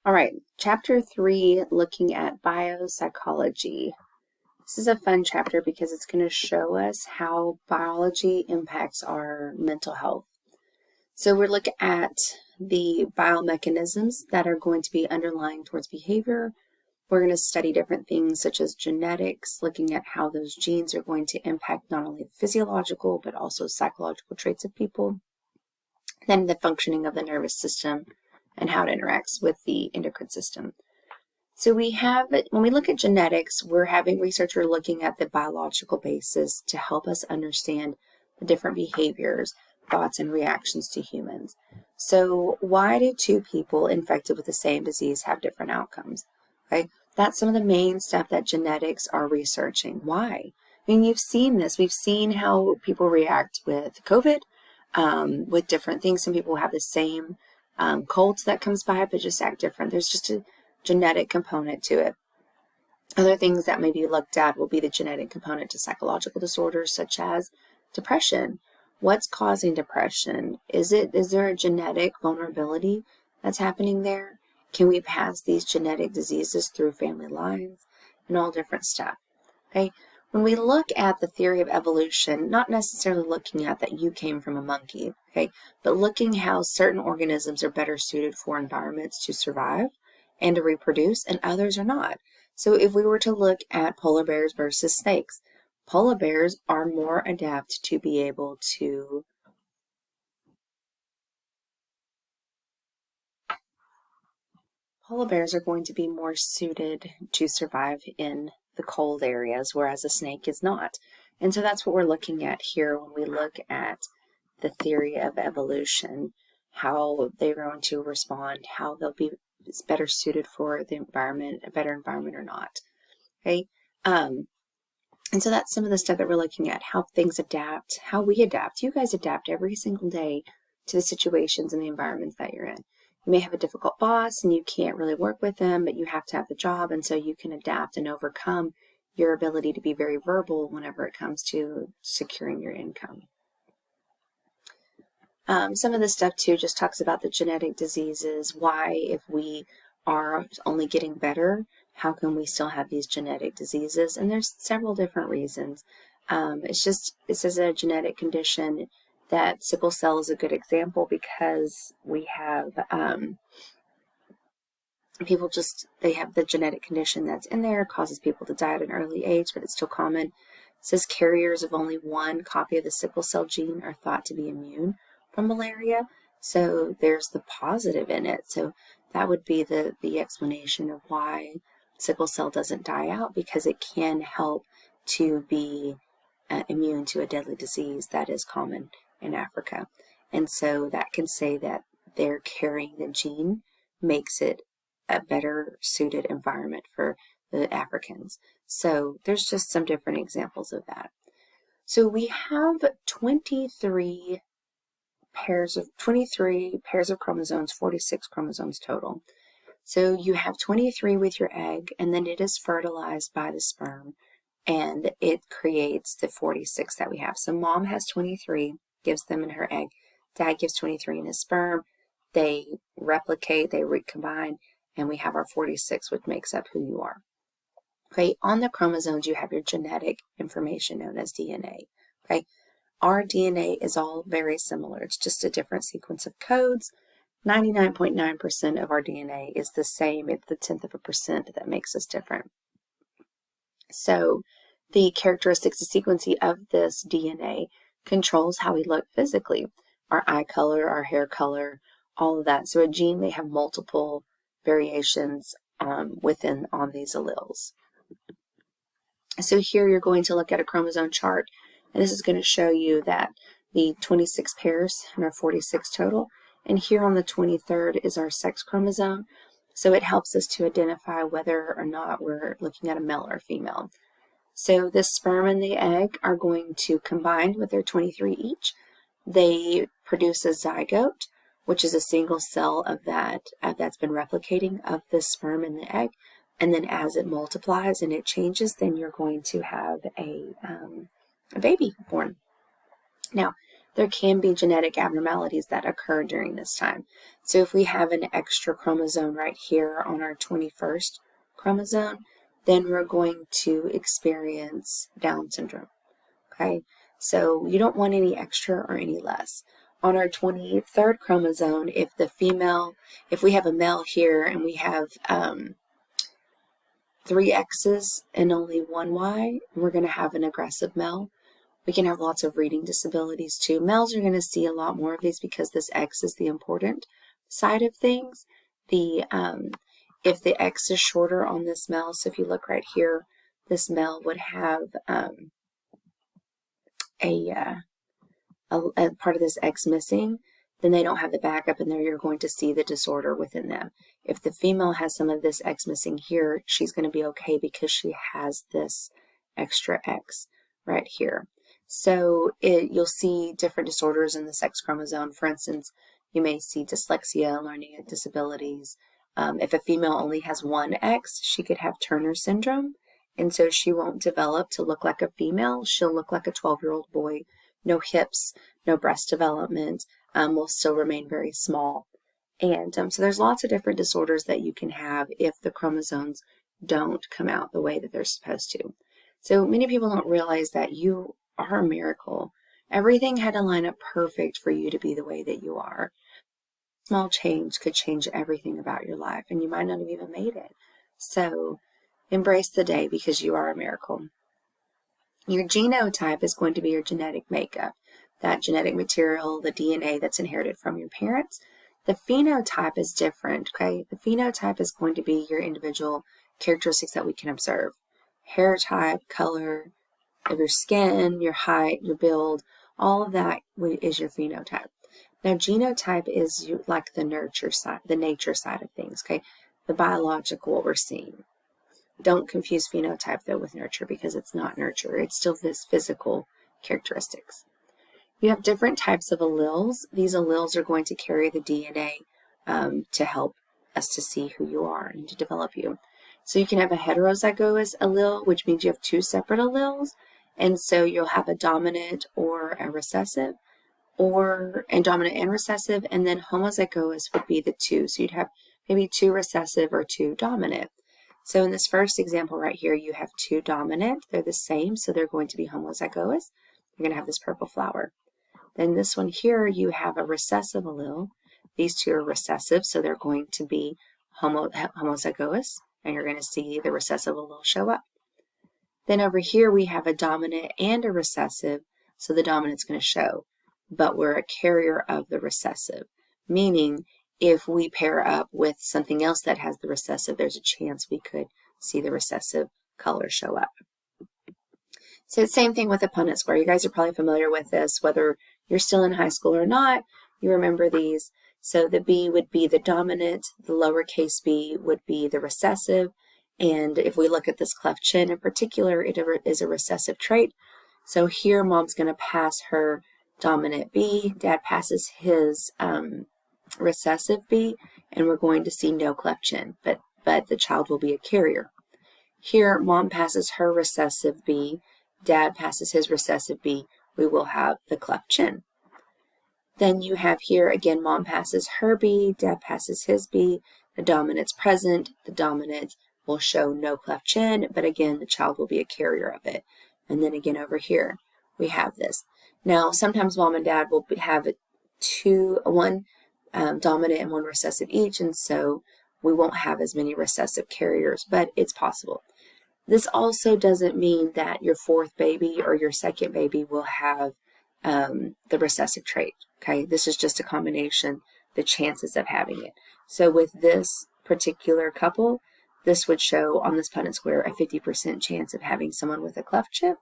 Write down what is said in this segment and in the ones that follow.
All right, chapter 3, looking at biopsychology. This is a fun chapter because it's going to show us how biology impacts our mental health. So we're looking at the biomechanisms that are going to be underlying towards behavior. We're going to study different things such as genetics, looking at how those genes are going to impact not only physiological but also psychological traits of people. Then the functioning of the nervous system and how it interacts with the endocrine system. So when we look at genetics, we're having researchers looking at the biological basis to help us understand the different behaviors, thoughts, and reactions to humans. So why do two people infected with the same disease have different outcomes? Okay, that's some of the main stuff that genetics are researching. Why? I mean, you've seen this. We've seen how people react with COVID, with different things. Some people have the same cold that comes by, but just act different. There's just a genetic component to it. Other things that may be looked at will be the genetic component to psychological disorders such as depression. What's causing depression? Is there a genetic vulnerability that's happening there? Can we pass these genetic diseases through family lines and all different stuff? Okay. When we look at the theory of evolution, not necessarily looking at that you came from a monkey, okay, but looking how certain organisms are better suited for environments to survive and to reproduce, and others are not. So if we were to look at polar bears versus snakes, polar bears are more adapted to be able to polar bears are going to be more suited to survive in the cold areas, whereas a snake is not. And so that's what we're looking at here when we look at the theory of evolution, how they're going to respond, how they'll be better suited for the environment, a better environment or not. Okay. And so that's some of the stuff that we're looking at, how things adapt, how we adapt. You guys adapt every single day to the situations and the environments that you're in. You may have a difficult boss and you can't really work with them, but you have to have the job, and so you can adapt and overcome your ability to be very verbal whenever it comes to securing your income. Some of this stuff too just talks about the genetic diseases, why if we are only getting better, how can we still have these genetic diseases? And there's several different reasons. This is a genetic condition that sickle cell is a good example because we have they have the genetic condition that's in there, causes people to die at an early age, but it's still common. It says carriers of only one copy of the sickle cell gene are thought to be immune from malaria. So there's the positive in it. So that would be the explanation of why sickle cell doesn't die out, because it can help to be immune to a deadly disease that is common in Africa. And so that can say that they're carrying the gene makes it a better suited environment for the Africans. So there's just some different examples of that. So we have 23 pairs of chromosomes, 46 chromosomes total. So you have 23 with your egg, and then it is fertilized by the sperm, and it creates the 46 that we have. So mom has 23, gives them in her egg. Dad gives 23 in his sperm. They replicate, they recombine, and we have our 46, which makes up who you are. Okay, on the chromosomes, you have your genetic information known as DNA. Okay, our DNA is all very similar. It's just a different sequence of codes. 99.9% of our DNA is the same. It's the 0.1% that makes us different. So the characteristics, the sequencing of this DNA controls how we look physically. Our eye color, our hair color, all of that. So a gene may have multiple variations on these alleles. So here you're going to look at a chromosome chart, and this is going to show you that the 26 pairs and our 46 total. And here on the 23rd is our sex chromosome. So it helps us to identify whether or not we're looking at a male or female. So the sperm and the egg are going to combine with their 23 each. They produce a zygote, which is a single cell of that's been replicating of the sperm and the egg. And then as it multiplies and it changes, then you're going to have a baby born. Now, there can be genetic abnormalities that occur during this time. So if we have an extra chromosome right here on our 21st chromosome, then we're going to experience Down syndrome, okay? So you don't want any extra or any less. On our 23rd chromosome, if we have a male here and we have 3 X's and only 1 Y, we're going to have an aggressive male. We can have lots of reading disabilities too. Males are going to see a lot more of these because this X is the important side of things. If the X is shorter on this male, so if you look right here, this male would have a part of this X missing, then they don't have the backup, and there you're going to see the disorder within them. If the female has some of this X missing here, she's going to be okay because she has this extra X right here. So you'll see different disorders in the sex chromosome. For instance, you may see dyslexia, learning disabilities. If a female only has 1 X, she could have Turner syndrome, and so she won't develop to look like a female. She'll look like a 12-year-old boy. No hips, no breast development, will still remain very small. And so there's lots of different disorders that you can have if the chromosomes don't come out the way that they're supposed to. So many people don't realize that you are a miracle. Everything had to line up perfect for you to be the way that you are. Small change could change everything about your life, and you might not have even made it. So embrace the day because you are a miracle. Your genotype is going to be your genetic makeup, that genetic material, the DNA that's inherited from your parents. The phenotype is different, okay? The phenotype is going to be your individual characteristics that we can observe. Hair type, color of your skin, your height, your build, all of that is your phenotype. Now, genotype is like the nurture side, the nature side of things, okay? The biological, what we're seeing. Don't confuse phenotype, though, with nurture because it's not nurture. It's still this physical characteristics. You have different types of alleles. These alleles are going to carry the DNA to help us to see who you are and to develop you. So you can have a heterozygous allele, which means you have 2 separate alleles. And so you'll have a dominant or a recessive, and dominant and recessive, and then homozygous would be the 2. So you'd have maybe 2 recessive or 2 dominant. So in this first example right here, you have 2 dominant. They're the same, so they're going to be homozygous. You're going to have this purple flower. Then this one here, you have a recessive allele. These 2 are recessive, so they're going to be homozygous, and you're going to see the recessive allele show up. Then over here, we have a dominant and a recessive, so the dominant's going to show, but we're a carrier of the recessive, meaning if we pair up with something else that has the recessive, there's a chance we could see the recessive color show up. So the same thing with the Punnett square. You guys are probably familiar with this, whether you're still in high school or not, you remember these. So the B would be the dominant, the lowercase b would be the recessive, and if we look at this cleft chin in particular, it is a recessive trait. So here mom's going to pass her dominant B, dad passes his recessive B, and we're going to see no cleft chin, but the child will be a carrier. Here, mom passes her recessive B, dad passes his recessive B, we will have the cleft chin. Then you have here, again, mom passes her B, dad passes his B, the dominant's present, the dominant will show no cleft chin, but again, the child will be a carrier of it. And then again over here, we have this. Now, sometimes mom and dad will have one dominant and 1 recessive each, and so we won't have as many recessive carriers, but it's possible. This also doesn't mean that your 4th baby or your 2nd baby will have the recessive trait, okay? This is just a combination, the chances of having it. So with this particular couple, this would show on this Punnett square a 50% chance of having someone with a cleft chip,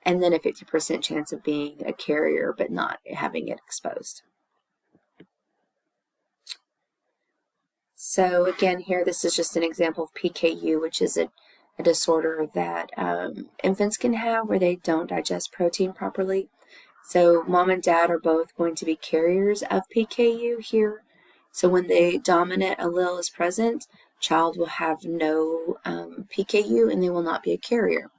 and then a 50% chance of being a carrier but not having it exposed. So again here, this is just an example of PKU, which is a disorder that infants can have where they don't digest protein properly. So mom and dad are both going to be carriers of PKU here. So when the dominant allele is present, child will have no PKU and they will not be a carrier.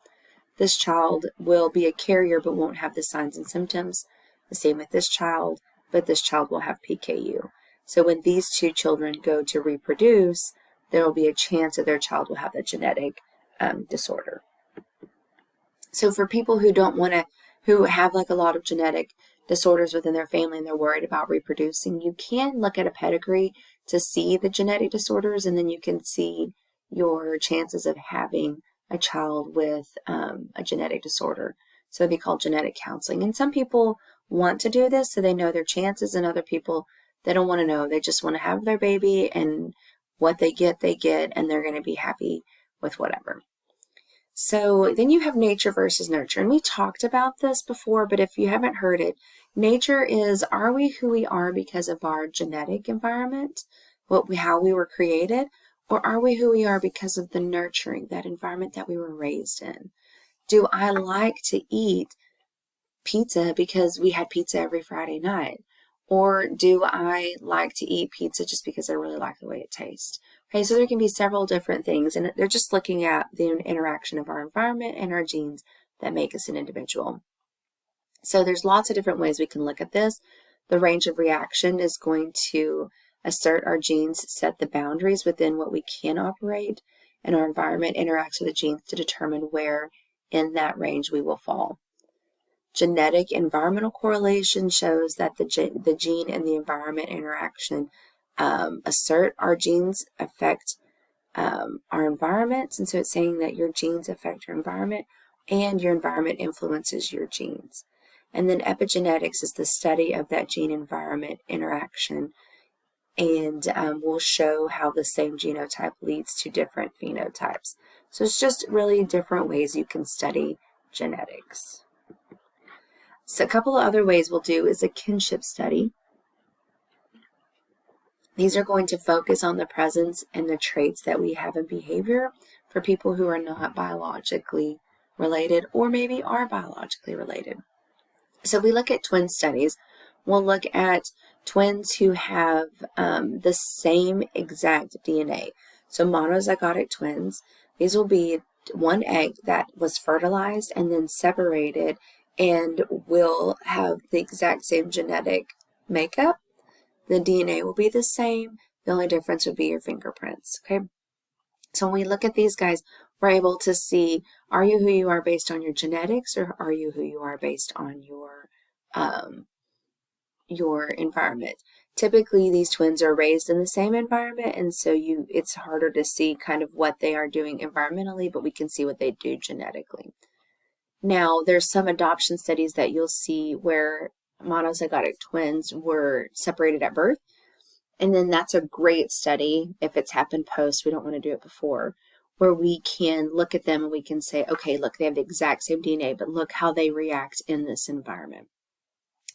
This child will be a carrier but won't have the signs and symptoms. the same with this child, but this child will have PKU. So when these two children go to reproduce, there will be a chance that their child will have a genetic disorder. So for people who don't want to, who have like a lot of genetic disorders within their family and they're worried about reproducing, you can look at a pedigree to see the genetic disorders, and then you can see your chances of having a child with a genetic disorder. So it'd be called genetic counseling. And some people want to do this so they know their chances, and other people, they don't want to know. They just want to have their baby, and what they get, and they're going to be happy with whatever. So then you have nature versus nurture. And we talked about this before, but if you haven't heard it, nature is, are we who we are because of our genetic environment, how we were created, or are we who we are because of the nurturing, that environment that we were raised in? Do I like to eat pizza because we had pizza every Friday night? Or do I like to eat pizza just because I really like the way it tastes? Okay, so there can be several different things, and they're just looking at the interaction of our environment and our genes that make us an individual. So there's lots of different ways we can look at this. The range of reaction is going to assert our genes set the boundaries within what we can operate, and our environment interacts with the genes to determine where in that range we will fall. Genetic environmental correlation shows that the gene and the environment interaction assert our genes affect our environments. And so it's saying that your genes affect your environment and your environment influences your genes. And then epigenetics is the study of that gene-environment interaction, and will show how the same genotype leads to different phenotypes. So it's just really different ways you can study genetics. So a couple of other ways we'll do is a kinship study. These are going to focus on the presence and the traits that we have in behavior for people who are not biologically related or maybe are biologically related. So if we look at twin studies, we'll look at twins who have the same exact DNA. So monozygotic twins, these will be one egg that was fertilized and then separated and will have the exact same genetic makeup. The DNA will be the same. The only difference would be your fingerprints, okay? So when we look at these guys, we're able to see, are you who you are based on your genetics, or are you who you are based on your environment? Typically, these twins are raised in the same environment, and so it's harder to see kind of what they are doing environmentally, but we can see what they do genetically. Now, there's some adoption studies that you'll see where monozygotic twins were separated at birth. And then that's a great study if it's happened post. We don't want to do it before, where we can look at them and we can say, okay, look, they have the exact same DNA, but look how they react in this environment.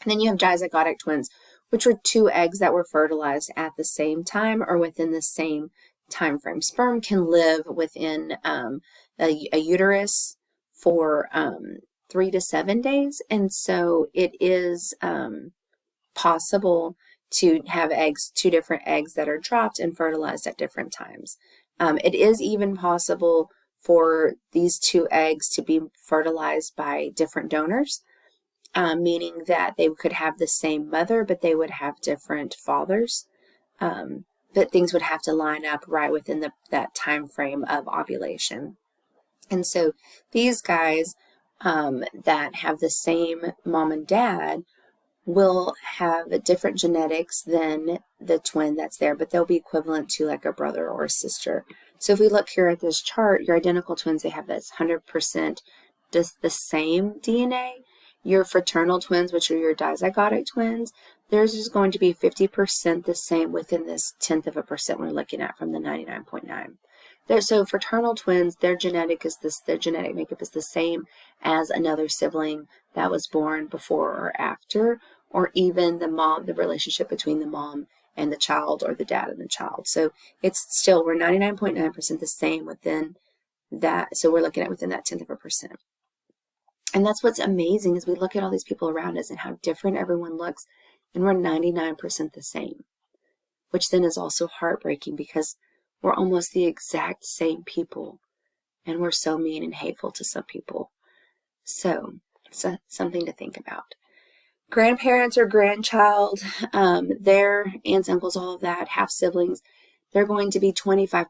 And then you have dizygotic twins, which were two eggs that were fertilized at the same time or within the same time frame. Sperm can live within a uterus for 3 to 7 days, and so it is possible to have two different eggs that are dropped and fertilized at different times. It is even possible for these two eggs to be fertilized by different donors, meaning that they could have the same mother, but they would have different fathers. But things would have to line up right within that time frame of ovulation. And so these guys that have the same mom and dad will have different genetics than the twin that's there, but they'll be equivalent to like a brother or a sister. So if we look here at this chart, your identical twins, they have this 100% just the same DNA. Your fraternal twins, which are your dizygotic twins, theirs is going to be 50% the same within this 1/10% we're looking at from the 99.9. So fraternal twins, their genetic makeup is the same as another sibling that was born before or after, or even the relationship between the mom and the child or the dad and the child. So it's still, we're 99.9% the same within that. So we're looking at within that 1/10%. And that's what's amazing is we look at all these people around us and how different everyone looks, and we're 99% the same, which then is also heartbreaking because we're almost the exact same people, and we're so mean and hateful to some people. So something to think about. grandparents or grandchild, their aunts, uncles, all of that, half siblings, they're going to be 25%